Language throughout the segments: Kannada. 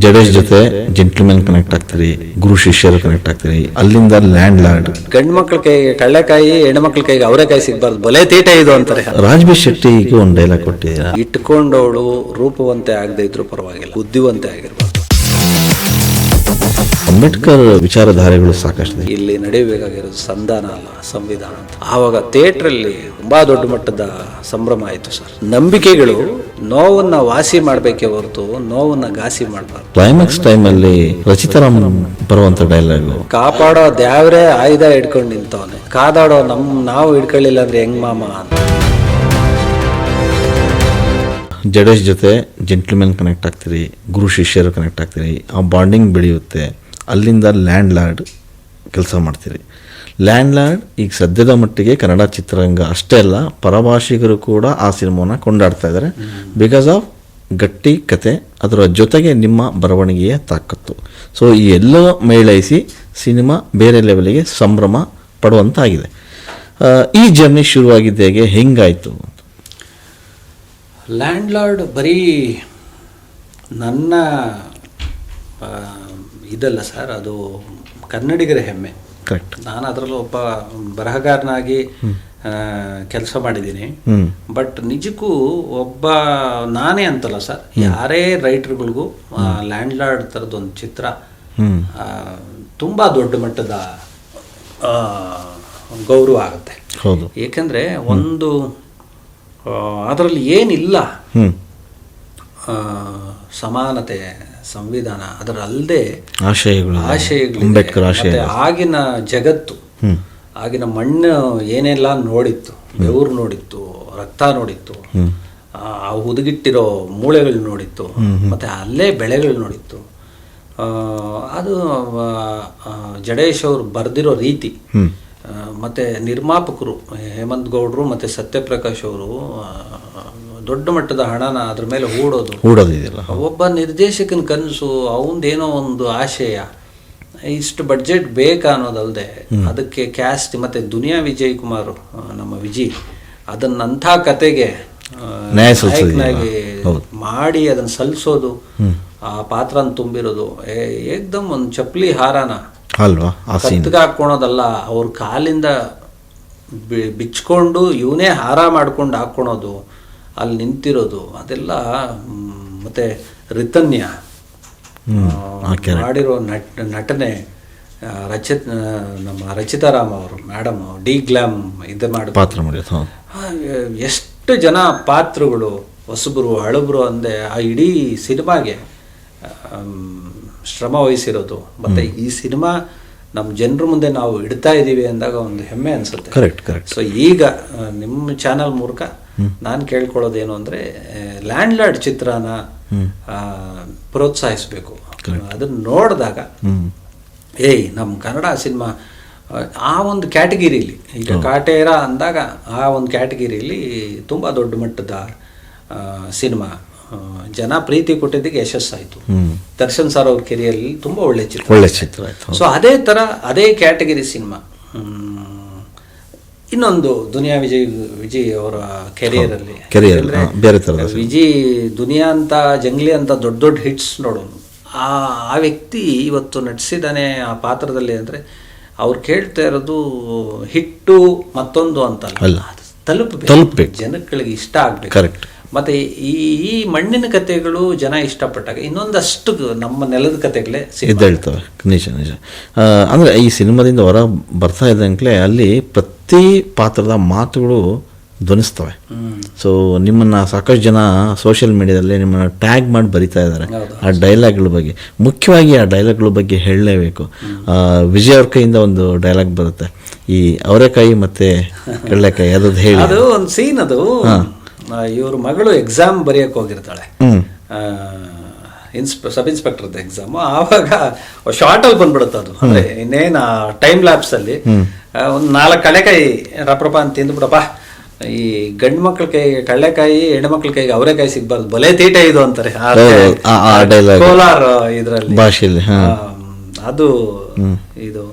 ಜಡೇಶ್ ಜೊತೆ ಜೆಂಟ್ಲ್ಮನ್ ಕನೆಕ್ಟ್ ಆಗ್ತೀರಿ, ಗುರು ಶಿಷ್ಯರು ಕನೆಕ್ಟ್ ಆಗ್ತೀರಿ, ಅಲ್ಲಿಂದ ಲ್ಯಾಂಡ್ ಲಾರ್ಡ್. ಗಂಡು ಮಕ್ಳ ಕೈಗೆ ಕಳ್ಳೆಕಾಯಿ, ಹೆಣ್ಮಕ್ಳ ಕೈಗೆ ಅವರೆಕಾಯಿ ಸಿಗ್ಬಾರ್ದು, ಬಲೆ ತೀಟ ಇದು ಅಂತಾರೆ. ರಾಜ್ಬಿ ಶೆಟ್ಟಿಗೆ ಒಂದು ಡೈಲಾಗ್ ಕೊಟ್ಟಿದ್ದೀರಾ, ಇಟ್ಕೊಂಡವಳು ರೂಪವಂತೆ ಆಗದೆ ಇದ್ರು ಪರವಾಗಿಲ್ಲ, ಬುದ್ಧಿವಂತೆ ಆಗಿರ್ಬಾರ್ದು. ಅಂಬೇಡ್ಕರ್ ವಿಚಾರಧಾರೆಗಳು ಸಾಕಷ್ಟು ಇಲ್ಲಿ ನಡೆಯಬೇಕಾಗಿರೋದು ಸಂಧಾನ ಅಲ್ಲ, ಸಂವಿಧಾನ ಅಂತ. ಆವಾಗ ಥಿಯೇಟ್ರಲ್ಲಿ ತುಂಬಾ ದೊಡ್ಡ ಮಟ್ಟದ ಸಂಭ್ರಮ ಆಯಿತು ಸರ್. ನಂಬಿಕೆಗಳು ನೋವನ್ನ ವಾಸಿ ಮಾಡಬೇಕೇ ಹೊರತು ನೋವನ್ನ ಘಾಸಿ ಮಾಡಬಾರ್ದು. ಕ್ಲೈಮ್ಯಾಕ್ಸ್ ಟೈಮಲ್ಲಿ ರಚಿತಾರಾಮ್ ಬರುವಂತ ಡೈಲಾಗು, ಕಾಪಾಡೋ ದ್ಯಾವ್ರೇ ಆಯುಧ ಹಿಡ್ಕೊಂಡು ನಿಂತವನೆ, ಕಾದಾಡೋ ನಾವು ಹಿಡ್ಕೊಳ್ಳಿಲ್ಲ ಅಂದ್ರೆ ಹೆಂಗ್ ಮಾಮ ಅಂತ. ಜಡೇಶ್ ಜೊತೆ ಜೆಂಟ್ಲ್ಮನ್ ಕನೆಕ್ಟ್ ಆಗ್ತೀರಿ, ಗುರು ಶಿಷ್ಯರು ಕನೆಕ್ಟ್ ಆಗ್ತೀರಿ, ಆ ಬಾಂಡಿಂಗ್ ಬೆಳೆಯುತ್ತೆ. ಅಲ್ಲಿಂದ ಲ್ಯಾಂಡ್ ಲಾರ್ಡ್ ಕೆಲಸ ಮಾಡ್ತೀರಿ. ಲ್ಯಾಂಡ್ ಲಾರ್ಡ್ ಈಗ ಸದ್ಯದ ಮಟ್ಟಿಗೆ ಕನ್ನಡ ಚಿತ್ರರಂಗ ಅಷ್ಟೇ ಅಲ್ಲ, ಪರಭಾಷಿಗರು ಕೂಡ ಆ ಸಿನಿಮಾನ ಕೊಂಡಾಡ್ತಾ ಇದ್ದಾರೆ. ಬಿಕಾಸ್ ಆಫ್ ಗಟ್ಟಿ ಕತೆ, ಅದರ ಜೊತೆಗೆ ನಿಮ್ಮ ಬರವಣಿಗೆಯ ತಾಕತ್ತು. ಸೊ ಈ ಎಲ್ಲ ಮೇಳೈಸಿ ಸಿನಿಮಾ ಬೇರೆ ಲೆವೆಲಿಗೆ ಸಂಭ್ರಮ ಪಡುವಂತಾಗಿದೆ. ಈ ಜರ್ನಿ ಶುರುವಾಗಿದ್ದ ಹೇಗೆ, ಹೆಂಗಾಯಿತು? ಲ್ಯಾಂಡ್ ಲಾರ್ಡ್ ಬರೀ ನನ್ನ ಇದಲ್ಲ ಸರ್, ಅದು ಕನ್ನಡಿಗರ ಹೆಮ್ಮೆ. ಕರೆಕ್ಟ್. ನಾನು ಅದರಲ್ಲೂ ಒಬ್ಬ ಬರಹಗಾರನಾಗಿ ಕೆಲಸ ಮಾಡಿದ್ದೀನಿ. ಬಟ್ ನಿಜಕ್ಕೂ ಒಬ್ಬ ನಾನೇ ಅಂತಲ್ಲ ಸರ್, ಯಾರೇ ರೈಟರ್ಗಳಿಗೂ ಲ್ಯಾಂಡ್ ಲಾರ್ಡ್ ಥರದ್ದೊಂದು ಚಿತ್ರ ತುಂಬ ದೊಡ್ಡ ಮಟ್ಟದ ಗೌರವ ಆಗುತ್ತೆ. ಹೌದು. ಏಕೆಂದರೆ ಒಂದು ಅದರಲ್ಲಿ ಏನಿಲ್ಲ, ಸಮಾನತೆ, ಸಂವಿಧಾನ, ಅದರ ಅಲ್ಲದೆ ಆಶಯಗಳು, ಅಂಬೇಡ್ಕರ್ ಆಶಯ, ಆಗಿನ ಜಗತ್ತು, ಆಗಿನ ಮಣ್ಣು ಏನೆಲ್ಲ ನೋಡಿತ್ತು, ಬೆವರು ನೋಡಿತ್ತು, ರಕ್ತ ನೋಡಿತ್ತು, ಆ ಹುದುಗಿಟ್ಟಿರೋ ಮೂಳೆಗಳು ನೋಡಿತ್ತು, ಮತ್ತೆ ಅಲ್ಲೇ ಬೆಳೆಗಳು ನೋಡಿತ್ತು. ಅದು ಜಡೇಶ್ ಅವರು ಬರೆದಿರೋ ರೀತಿ, ಮತ್ತು ನಿರ್ಮಾಪಕರು ಹೇಮಂತ್ ಗೌಡ್ರು ಮತ್ತು ಸತ್ಯಪ್ರಕಾಶ್ ಅವರು ದೊಡ್ಡ ಮಟ್ಟದ ಹಣನ ಅದ್ರ ಮೇಲೆ ಹೂಡೋದಿದೆಯಲ್ಲ. ಒಬ್ಬ ನಿರ್ದೇಶಕನ ಕನಸು, ಅವನದೇನೋ ಒಂದು ಆಶಯ, ಇಷ್ಟು ಬಡ್ಜೆಟ್ ಬೇಕಾ ಅನ್ನೋದಲ್ಲದೆ ಅದಕ್ಕೆ ಕ್ಯಾಸ್ಟ್, ಮತ್ತು ದುನಿಯಾ ವಿಜಯ್ ಕುಮಾರ್, ನಮ್ಮ ವಿಜಯ್, ಅದನ್ನಂಥ ಕತೆಗೆ ನಾಯಕನಾಗಿ ಮಾಡಿ ಅದನ್ನು ಸಲ್ಲಿಸೋದು, ಆ ಪಾತ್ರನ ತುಂಬಿರೋದು, ಏಕ್ದಮ್ ಒಂದು ಚಪ್ಪಲಿ ಹಾರಾನ ಅಲ್ವಾ, ಕತ್ತಿಗೆ ಹಾಕ್ಕೊಳೋದಲ್ಲ, ಅವ್ರ ಕಾಲಿಂದ ಬಿಚ್ಕೊಂಡು ಇವನೇ ಹಾರ ಮಾಡ್ಕೊಂಡು ಹಾಕ್ಕೊಳೋದು, ಅಲ್ಲಿ ನಿಂತಿರೋದು, ಅದೆಲ್ಲ. ಮತ್ತೆ ರಿತನ್ಯ ಮಾಡಿರೋ ನಟನೆ, ನಮ್ಮ ರಚಿತಾರಾಮ್ ಅವರು ಮೇಡಮ್ ಡಿ ಗ್ಲಾಮ್ ಇದು ಮಾಡಿ ಪಾತ್ರ ಮಾಡಿದ್ರು. ಎಷ್ಟು ಜನ ಪಾತ್ರಗಳು, ಹೊಸಬರು ಹಳಬರು ಅಂದೆ ಆ ಇಡೀ ಸಿನಿಮಾಗೆ ಶ್ರಮ ವಹಿಸಿರೋದು. ಮತ್ತು ಈ ಸಿನಿಮಾ ನಮ್ಮ ಜನರ ಮುಂದೆ ನಾವು ಇಡ್ತಾ ಇದ್ದೀವಿ ಅಂದಾಗ ಒಂದು ಹೆಮ್ಮೆ ಅನಿಸುತ್ತೆ. Correct correct. ಸೊ ಈಗ ನಿಮ್ಮ ಚಾನಲ್ ಮೂಲಕ ನಾನು ಕೇಳ್ಕೊಳ್ಳೋದೇನು ಅಂದರೆ, ಲ್ಯಾಂಡ್ ಲಾರ್ಡ್ ಚಿತ್ರನ ಪ್ರೋತ್ಸಾಹಿಸಬೇಕು. ಅದನ್ನು ನೋಡಿದಾಗ ನಮ್ಮ ಕನ್ನಡ ಸಿನಿಮಾ ಆ ಒಂದು ಕ್ಯಾಟಗಿರಿಲಿ, ಈಗ ಕಾಟೇರ ಅಂದಾಗ ಆ ಒಂದು ಕ್ಯಾಟಗಿರಿಲಿ ತುಂಬ ದೊಡ್ಡ ಮಟ್ಟದ ಸಿನಿಮಾ, ಜನ ಪ್ರೀತಿ ಕೊಟ್ಟಿದ್ದಕ್ಕೆ ಯಶಸ್ಸಾಯಿತು. ದರ್ಶನ್ ಸರ್ ಅವ್ರ ಕೆರಿಯರಲ್ಲಿ ತುಂಬ ಒಳ್ಳೆ ಚಿತ್ರ ಆಯಿತು. ಸೊ ಅದೇ ಥರ ಅದೇ ಕ್ಯಾಟಗಿರಿ ಸಿನಿಮಾ ಇನ್ನೊಂದು ದುನಿಯಾ ವಿಜಯ್ ಅವರ ಕೆರಿಯರಲ್ಲಿ, ವಿಜಯ್ ದುನಿಯಾ ಅಂತ, ಜಂಗ್ಲಿ ಅಂತ ದೊಡ್ಡ ದೊಡ್ಡ ಹಿಟ್ಸ್ ನೋಡೋನು. ಆ ವ್ಯಕ್ತಿ ಇವತ್ತು ನಟಿಸಿದಾನೆ ಆ ಪಾತ್ರದಲ್ಲಿ ಅಂದರೆ, ಅವ್ರು ಕೇಳ್ತಾ ಇರೋದು ಹಿಟ್ಟು ಮತ್ತೊಂದು ಅಂತಲ್ಲ, ತಲುಪಬೇಕು, ಜನಗಳಿಗೆ ಇಷ್ಟ ಆಗಬೇಕು. ಕರೆಕ್ಟ್. ಮತ್ತು ಈ ಮಣ್ಣಿನ ಕಥೆಗಳು ಜನ ಇಷ್ಟಪಟ್ಟಾಗ ಇನ್ನೊಂದಷ್ಟು ನಮ್ಮ ನೆಲದ ಕಥೆಗಳೇ ಎದ್ದೇಳ್ತವೆ. ನಿಜ ನಿಜ. ಅಂದರೆ ಈ ಸಿನಿಮಾದಿಂದ ಹೊರ ಬರ್ತಾ ಇದ್ದಂಗೆ ಅಲ್ಲಿ ಪ್ರತಿ ಪಾತ್ರದ ಮಾತುಗಳು ಧ್ವನಿಸ್ತವೆ. ಸೊ ನಿಮ್ಮನ್ನು ಸಾಕಷ್ಟು ಜನ ಸೋಷಿಯಲ್ ಮೀಡಿಯಾದಲ್ಲಿ ನಿಮ್ಮನ್ನು ಟ್ಯಾಗ್ ಮಾಡಿ ಬರಿತಾ ಇದ್ದಾರೆ ಆ ಡೈಲಾಗ್ಗಳ ಬಗ್ಗೆ. ಮುಖ್ಯವಾಗಿ ಆ ಡೈಲಾಗ್ಗಳ ಬಗ್ಗೆ ಹೇಳಲೇಬೇಕು. ವಿಜಯ್ ಅವ್ರ ಕೈಯಿಂದ ಒಂದು ಡೈಲಾಗ್ ಬರುತ್ತೆ, ಈ ಅವರೆಕಾಯಿ ಮತ್ತು ಕಡಲೆಕಾಯಿ, ಅದು ಹೇಳಿ. ಅದು ಒಂದು ಸೀನ್, ಅದು ಇವ್ರ ಮಗಳು ಎಕ್ಸಾಮ್ ಬರೆಯಕ್ಕೆ ಹೋಗಿರ್ತಾಳೆ, ಸಬ್ ಇನ್ಸ್ಪೆಕ್ಟರ್ದ ಎಕ್ಸಾಮು. ಆವಾಗ ಶಾರ್ಟಲ್ಲಿ ಬಂದ್ಬಿಡುತ್ತೆ ಅದು. ಅಂದರೆ ಇನ್ನೇನು ಟೈಮ್ ಲ್ಯಾಪ್ಸಲ್ಲಿ ಒಂದು 4 ಕಡಲೆಕಾಯಿ ರಪ್ರಪ ಅಂತ ತಿಂದ್ಬಿಡಪ್ಪ, ಈ ಗಂಡು ಮಕ್ಳ ಕೈಗೆ ಕಡಲೆಕಾಯಿ, ಹೆಣ್ಮಕ್ಳ ಕೈಗೆ ಅವರೆಕಾಯಿ ಸಿಗ್ಬಾರ್ದು, ಬಲೆ ತೀಟ ಇದು ಅಂತಾರೆ ಕೋಲಾರ ಇದರಲ್ಲಿ ಭಾಷೆಯಲ್ಲಿ. ಅದು ಇದು.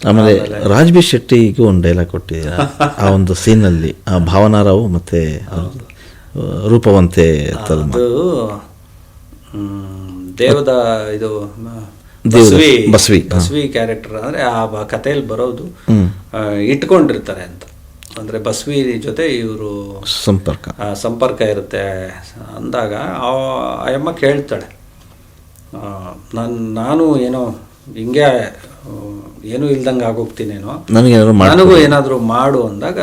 ಆಮೇಲೆ ರಾಜ್ಬಿ ಶೆಟ್ಟಿಗೂ ಒಂದು ಡೈಲಾಗ್ ಕೊಟ್ಟಿದ್ದೀರಾ ಆ ಒಂದು ಸೀನಲ್ಲಿ, ಭಾವನಾರಾವ್ ಮತ್ತೆ ರೂಪವಂತೆ. ಅದು ದೇವದ ಇದು ಬಸವಿ ಕ್ಯಾರೆಕ್ಟರ್ ಅಂದರೆ ಆ ಕಥೆಯಲ್ಲಿ ಬರೋದು ಇಟ್ಕೊಂಡಿರ್ತಾರೆ ಅಂತ. ಅಂದರೆ ಬಸವಿ ಜೊತೆ ಇವರು ಸಂಪರ್ಕ ಇರುತ್ತೆ ಅಂದಾಗ ಅಯ್ಯಮ್ಮ ಕೇಳ್ತಾಳೆ, ನಾನು ಏನೋ ಹಿಂಗೆ ಏನೂ ಇಲ್ದಂಗೆ ಆಗೋಗ್ತೀನೇನೋ, ನನಗೂ ಏನಾದರೂ ಮಾಡು ಅಂದಾಗ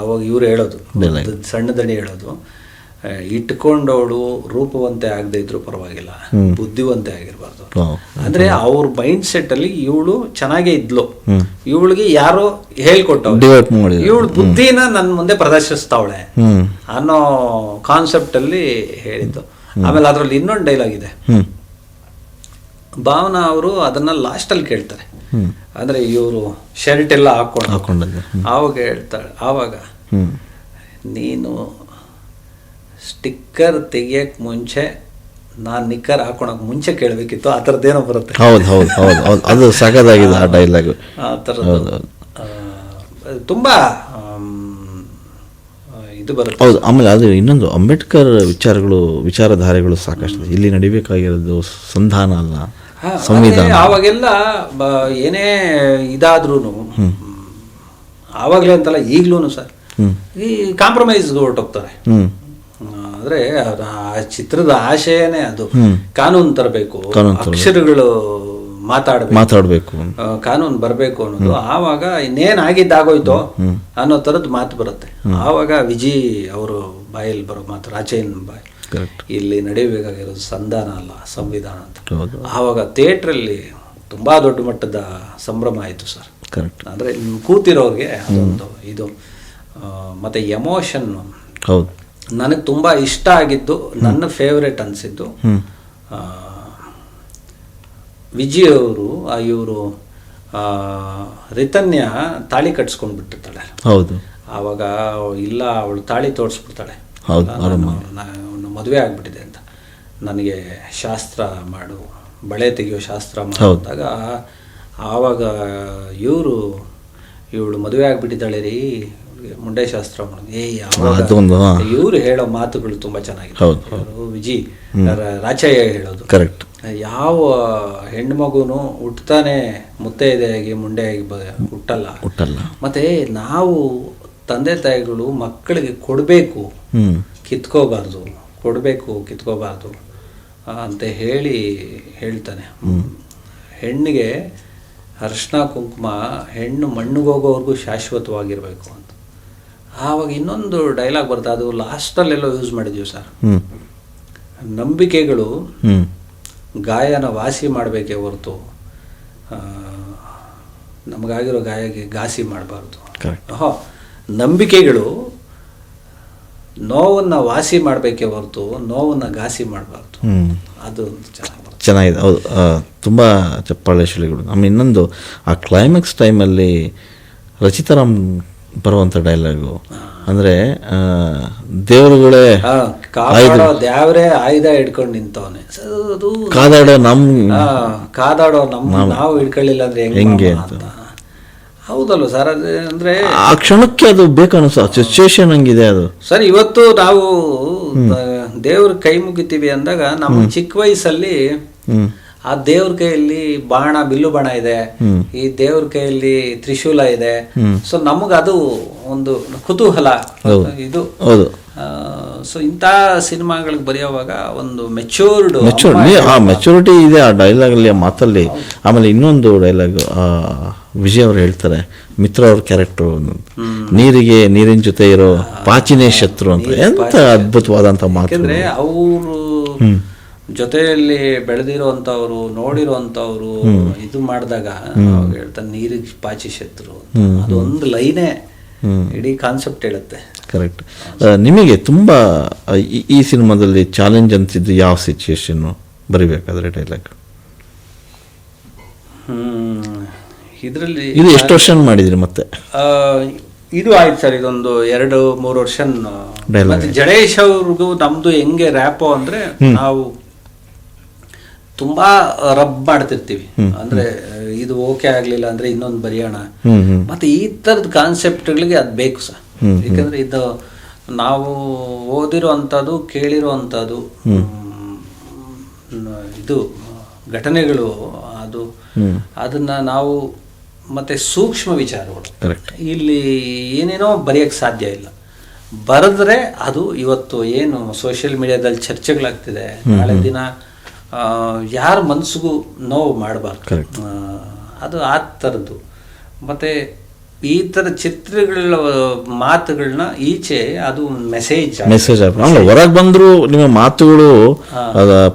ಅವಾಗ ಇವ್ರು ಹೇಳೋದು, ಸಣ್ಣ ದಣಿ ಹೇಳೋದು, ಇಟ್ಕೊಂಡವಳು ರೂಪವಂತೆ ಆಗದೆ ಇದ್ರು ಪರವಾಗಿಲ್ಲ, ಬುದ್ಧಿವಂತೆ ಆಗಿರ್ಬಾರ್ದು. ಅಂದ್ರೆ ಅವ್ರ ಮೈಂಡ್ ಸೆಟ್ ಅಲ್ಲಿ ಇವಳು ಚೆನ್ನಾಗೇ ಇದ್ಲು, ಇವಳಿಗೆ ಯಾರೋ ಹೇಳ್ಕೊಟ್ಟವ್ರು, ಇವಳು ಬುದ್ಧಿನ ನನ್ನ ಮುಂದೆ ಪ್ರದರ್ಶಿಸ್ತಾವಳೆ ಅನ್ನೋ ಕಾನ್ಸೆಪ್ಟ್ ಅಲ್ಲಿ ಹೇಳಿದ್ದು. ಆಮೇಲೆ ಅದ್ರಲ್ಲಿ ಇನ್ನೊಂದು ಡೈಲಾಗ್ ಇದೆ, ಭಾವನಾ ಅವರು ಅದನ್ನ ಲಾಸ್ಟ್ ಅಲ್ಲಿ ಕೇಳ್ತಾರೆ, ಅಂದ್ರೆ ಇವರು ಶರ್ಟ್ ಎಲ್ಲ ಹಾಕೊಂಡು ಆವಾಗ ಹೇಳ್ತಾಳೆ, ಆವಾಗ ನೀನು ಸ್ಟಿಕ್ಕರ್ ತೆಗಿಯಕ್ ಮುಂಚೆ ನಾನು ನಿಕ್ಕರ್ ಹಾಕೊಳಕ್ ಮುಂಚೆ ಕೇಳಬೇಕಿತ್ತು, ಆ ಥರದ್ದೇನೋ ಬರುತ್ತೆ. ಹೌದು ಅದು ಸಗದಾಗಿದೆ ಆ ಡೈಲಾಗ್. ಆ ಥರದ್ದು ತುಂಬಾ ಇದು ಬರುತ್ತೆ. ಹೌದು. ಆಮೇಲೆ ಅದು ಇನ್ನೊಂದು ಅಂಬೇಡ್ಕರ್ ವಿಚಾರಧಾರೆಗಳು ಸಾಕಷ್ಟು ಇಲ್ಲಿ ನಡಿಬೇಕಾಗಿರೋದು ಸಂಧಾನ ಅಲ್ಲ, ಸಂವಿಧಾನ. ಆವಾಗೆಲ್ಲ ಏನೇ ಇದಾದ್ರೂ ಆವಾಗಲೇ ಅಂತಲ್ಲ ಈಗ್ಲೂ ಸರ್ ಈ ಕಾಂಪ್ರಮೈಸ್ಗೆ ಹೊರಟೋಗ್ತಾರೆ. ಅಂದ್ರೆ ಆ ಚಿತ್ರದ ಆಶಯನೇ ಅದು, ಕಾನೂನು ತರಬೇಕು, ಅಕ್ಷರಗಳು ಮಾತಾಡಬೇಕು, ಕಾನೂನು ಬರಬೇಕು ಅನ್ನೋದು. ಆವಾಗ ಇನ್ನೇನ್ ಆಗಿದ್ದಾಗೋಯ್ತೋ ಅನ್ನೋ ತರದ್ ಮಾತು ಬರುತ್ತೆ. ಆವಾಗ ವಿಜಿ ಅವರು ಬಾಯಲ್ಲಿ ಬರೋ ಮಾತು, ರಾಚೇನ್ ಬಾಯಿ, ಇಲ್ಲಿ ನಡೆಯಬೇಕಾಗಿರೋದು ಸಂಧಾನ ಅಲ್ಲ ಸಂವಿಧಾನ ಅಂತ. ಆವಾಗ ಥಿಯೇಟ್ರಲ್ಲಿ ತುಂಬಾ ದೊಡ್ಡ ಮಟ್ಟದ ಸಂಭ್ರಮ ಆಯಿತು ಸರ್. ಅಂದ್ರೆ ಕೂತಿರೋರಿಗೆ ಅದೊಂದು ಇದು ಮತ್ತೆ ಎಮೋಷನ್. ಹೌದು, ನನಗೆ ತುಂಬಾ ಇಷ್ಟ ಆಗಿದ್ದು, ನನ್ನ ಫೇವ್ರೇಟ್ ಅನ್ಸಿದ್ದು ವಿಜಯ್ ಅವರು ಇವರು ರಿತನ್ಯ ತಾಳಿ ಕಟ್ಸ್ಕೊಂಡ್ ಬಿಟ್ಟಿರ್ತಾಳೆ. ಹೌದು, ಆವಾಗ ಇಲ್ಲ ಅವಳು ತಾಳಿ ತೋರಿಸ್ಬಿಡ್ತಾಳೆ, ಮದುವೆ ಆಗ್ಬಿಟ್ಟಿದೆ ಅಂತ, ನನಗೆ ಶಾಸ್ತ್ರ ಮಾಡು, ಬಳೆ ತೆಗೆಯೋ ಶಾಸ್ತ್ರ ಮಾಡಿದಾಗ ಆವಾಗ ಇವಳು ಮದುವೆ ಆಗ್ಬಿಟ್ಟಿದ್ದಾಳೆ ರೀ, ಮುಂಡೆ ಶಾಸ್ತ್ರ ಇವ್ರು ಹೇಳೋ ಮಾತುಗಳು ತುಂಬಾ ಚೆನ್ನಾಗಿದೆ. ವಿಜಿ ರಾಚಯ್ಯ ಹೇಳೋದು ಕರೆಕ್ಟ್. ಯಾವ ಹೆಣ್ಮಗುನು ಹುಟ್ಟತಾನೆ ಮುತ್ತೈದೆಯಾಗಿ ಮುಂಡೆಯಾಗಿ ಹುಟ್ಟಲ್ಲ. ಮತ್ತೆ ನಾವು ತಂದೆ ತಾಯಿಗಳು ಮಕ್ಕಳಿಗೆ ಕೊಡಬೇಕು, ಕಿತ್ಕೋಬಾರ್ದು ಅಂತ ಹೇಳ್ತಾನೆ. ಹೆಣ್ಣಿಗೆ ಅರ್ಶಿನ ಕುಂಕುಮ ಹೆಣ್ಣು ಮಣ್ಣಿಗೋಗೋವರೆಗೂ ಶಾಶ್ವತವಾಗಿರ್ಬೇಕು ಅಂತ. ಆವಾಗ ಇನ್ನೊಂದು ಡೈಲಾಗ್ ಬರ್ತದೆ, ಅದು ಲಾಸ್ಟಲ್ಲೆಲ್ಲೋ ಯೂಸ್ ಮಾಡಿದ್ವಿ ಸರ್. ನಂಬಿಕೆಗಳು ಗಾಯನ ವಾಸಿ ಮಾಡಬೇಕೇ ಹೊರತು ನಮಗಾಗಿರೋ ಗಾಯಕ್ಕೆ ಘಾಸಿ ಮಾಡಬಾರ್ದು. ನಂಬಿಕೆಗಳು ನೋವನ್ನ ವಾಸಿ ಮಾಡಬೇಕೇ ಹೊರತು ನೋವನ್ನ ಘಾಸಿ ಮಾಡಬಾರ್ದು. ಅದು ಚೆನ್ನಾಗಿದೆ. ಹೌದು, ತುಂಬ ಚಪ್ಪಾಳೆ ಶಿಲೆಗಳು. ಆಮೇಲೆ ಇನ್ನೊಂದು ಆ ಕ್ಲೈಮ್ಯಾಕ್ಸ್ ಟೈಮಲ್ಲಿ ರಚಿತಾರಾಮ್ ಬರುವಂಥ ಡೈಲಾಗು, ಅಂದರೆ ದೇವರುಗಳೇ ದೇವರೇ ಆಯುಧ ಹಿಡ್ಕೊಂಡು ನಿಂತವನೆ, ಕಾದಾಡೋ ನಾವು ಹಿಡ್ಕೊಳ್ಳಿಲ್ಲ ಅಂದ್ರೆ ಹೆಂಗೆ ಅಂತ. ಹೌದಲ್ವ ಸರ್? ಅಂದ್ರೆ ಆ ಕ್ಷಣಕ್ಕೆ ಅದು ಬೇಕನ್ನಿಸ ಸಿಚುವೇಶನ್ ಹಂಗಿದೆ ಅದು ಸರ್. ಇವತ್ತು ನಾವು ದೇವ್ರ ಕೈ ಮುಗಿತೀವಿ ಅಂದಾಗ ನಮ್ಮ ಚಿಕ್ಕ ವಯಸ್ಸಲ್ಲಿ ಆ ದೇವ್ರ ಕೈಯಲ್ಲಿ ಬಿಲ್ಲು ಬಾಣ ಇದೆ, ಈ ದೇವ್ರ ಕೈಯಲ್ಲಿ ತ್ರಿಶೂಲ ಇದೆ. ಸೊ ನಮಗ ಅದು ಒಂದು ಕುತೂಹಲ ಇದು. ಸೊ ಇಂಥ ಸಿನಿಮಾಗಳಿಗೆ ಬರೆಯುವಾಗ ಒಂದು ಮೆಚೂರಿಟಿ ಇದೆ ಆ ಡೈಲಾಗ್ ಅಲ್ಲಿ, ಆ ಮಾತಲ್ಲಿ. ಆಮೇಲೆ ಇನ್ನೊಂದು ಡೈಲಾಗ್ ವಿಜಯ್ ಅವರು ಹೇಳ್ತಾರೆ, ಮಿತ್ರ ಅವ್ರ ಕ್ಯಾರೆಕ್ಟರ್, ನೀರಿನ ಜೊತೆ ಇರೋ ಪಾಚಿನೇ ಶತ್ರು ಅಂತ. ಎಂತ ಅದ್ಭುತವಾದಂತ ಮಾತು. ಯಾಕಂದ್ರೆ ಅವರು ಜೊತೆಯಲ್ಲಿ ಬೆಳೆದಿರುವಂತವ್ರು, ನೋಡಿರುವಂತವ್ರು ಇದು ಮಾಡಿದಾಗ ಹೇಳ್ತಾನೆ ನೀರಿಗೆ ಪಾಚಿ ಶತ್ರು. ಅದೊಂದು ಲೈನೇ ಇಡೀ ಕಾನ್ಸೆಪ್ಟ್ ಹೇಳುತ್ತೆ. ಕರೆಕ್ಟ್. ನಿಮಗೆ ತುಂಬ ಈ ಸಿನಿಮಾದಲ್ಲಿ ಚಾಲೆಂಜ್ ಅನ್ಸಿದ್ದು ಯಾವ ಸಿಚುಯೇಷನ್ ಬರಿಬೇಕಾದ್ರೆ ಡೈಲಾಗ್? ಇದರಲ್ಲಿ ಇದು ಎಷ್ಟು ವರ್ಷ ಮಾಡಿದ್ರಿ? ಮತ್ತೆ ಇದು ಆಯ್ತು ಸರ್, ಇದೊಂದು 2-3 ವರ್ಷ. ಜಡೇಶ್ ಅವ್ರದ್ದು ನಮ್ದು ಹೆಂಗೆ ರ್ಯಾಪೋ ಅಂದ್ರೆ, ನಾವು ತುಂಬಾ ರಬ್ ಮಾಡ್ತಿರ್ತೀವಿ. ಅಂದ್ರೆ ಇದು ಓಕೆ ಆಗ್ಲಿಲ್ಲ ಅಂದ್ರೆ ಇನ್ನೊಂದು ಬರೆಯೋಣ. ಮತ್ತೆ ಈ ತರದ ಕಾನ್ಸೆಪ್ಟ್ಗಳಿಗೆ ಅದು ಬೇಕು ಸರ್. ಯಾಕಂದ್ರೆ ಇದು ನಾವು ಓದಿರೋ ಅಂಥದ್ದು, ಕೇಳಿರೋ ಅಂಥದ್ದು, ಇದು ಘಟನೆಗಳು ಅದು ಅದನ್ನು ನಾವು ಮತ್ತು ಸೂಕ್ಷ್ಮ ವಿಚಾರಗಳು ಕರೆಕ್ಟ್. ಇಲ್ಲಿ ಏನೇನೋ ಬರೆಯೋಕ್ಕೆ ಸಾಧ್ಯ ಇಲ್ಲ. ಬರೆದ್ರೆ ಅದು ಇವತ್ತು ಏನು ಸೋಷಿಯಲ್ ಮೀಡಿಯಾದಲ್ಲಿ ಚರ್ಚೆಗಳಾಗ್ತಿದೆ, ನಾಳೆ ದಿನ ಯಾರ ಮನಸ್ಸಿಗೂ ನೋವು ಮಾಡಬಾರ್ದು. ಅದು ಆ ಥರದ್ದು. ಮತ್ತು ಈ ಥರ ಚಿತ್ರಗಳ ಮಾತುಗಳನ್ನ ಈಚೆ ಅದು ಮೆಸೇಜ್ ಹೊರಗೆ ಬಂದ್ರು ನಿಮ್ಮ ಮಾತುಗಳು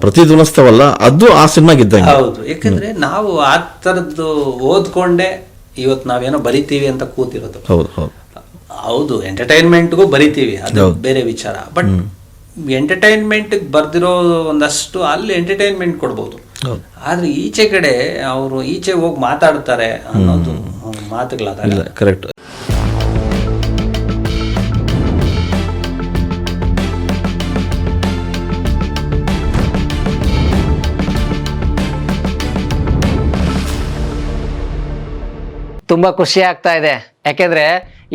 ಪ್ರತಿಧ್ವನಿಸ್ತವಲ್ಲ, ಅದು ಆ ಸಿನಿಮಾಗಿದ್ದಂಗೆ. ಹೌದು, ಯಾಕಂದ್ರೆ ನಾವು ಆ ಥರದ್ದು ಓದ್ಕೊಂಡೆ ಇವತ್ತು ನಾವೇನೋ ಬರಿತೀವಿ ಅಂತ ಕೂತಿರೋದು. ಹೌದು ಹೌದು ಹೌದು, ಎಂಟರ್ಟೈನ್ಮೆಂಟ್ಗೂ ಬರಿತೀವಿ, ಅದು ಬೇರೆ ವಿಚಾರ. ಬಟ್ ಎಂಟರ್ಟೈನ್ಮೆಂಟ್ಗೆ ಬರ್ದಿರೋ ಒಂದಷ್ಟು ಅಲ್ಲಿ ಎಂಟರ್ಟೈನ್ಮೆಂಟ್ ಕೊಡ್ಬೋದು, ಆದ್ರೆ ಈಚೆ ಕಡೆ ಅವರು ಈಚೆ ಹೋಗಿ ಮಾತಾಡ್ತಾರೆ ಅನ್ನೋದು ಮಾತುಗಳಾದಾಗ ಕರೆಕ್ಟ್. ತುಂಬ ಖುಷಿ ಆಗ್ತಾ ಇದೆ. ಯಾಕೆಂದರೆ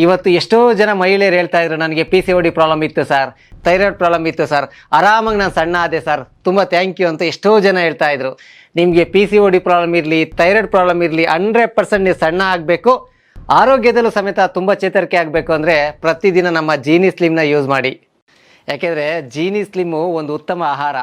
ಇವತ್ತು ಎಷ್ಟೋ ಜನ ಮಹಿಳೆಯರು ಹೇಳ್ತಾ ಇದ್ರು, ನನಗೆ PCOD ಪ್ರಾಬ್ಲಮ್ ಇತ್ತು ಸರ್, ಥೈರಾಯ್ಡ್ ಪ್ರಾಬ್ಲಮ್ ಇತ್ತು ಸರ್, ಆರಾಮಾಗಿ ನಾನು ಸಣ್ಣ ಆದೆ ಸರ್, ತುಂಬ ಥ್ಯಾಂಕ್ ಯು ಅಂತ ಎಷ್ಟೋ ಜನ ಹೇಳ್ತಾ ಇದ್ರು. ನಿಮಗೆ PCOD ಪ್ರಾಬ್ಲಮ್ ಇರಲಿ, ಥೈರಾಯ್ಡ್ ಪ್ರಾಬ್ಲಮ್ ಇರಲಿ, 100% ನೀವು ಸಣ್ಣ ಆಗಬೇಕು, ಆರೋಗ್ಯದಲ್ಲೂ ಸಮೇತ ತುಂಬ ಚೇತರಿಕೆ ಆಗಬೇಕು ಅಂದರೆ ಪ್ರತಿದಿನ ನಮ್ಮ ಜೀನಿ ಸ್ಲಿಮ್ನ ಯೂಸ್ ಮಾಡಿ. ಯಾಕೆಂದರೆ ಜೀನಿ ಸ್ಲಿಮ್ಮು ಒಂದು ಉತ್ತಮ ಆಹಾರ.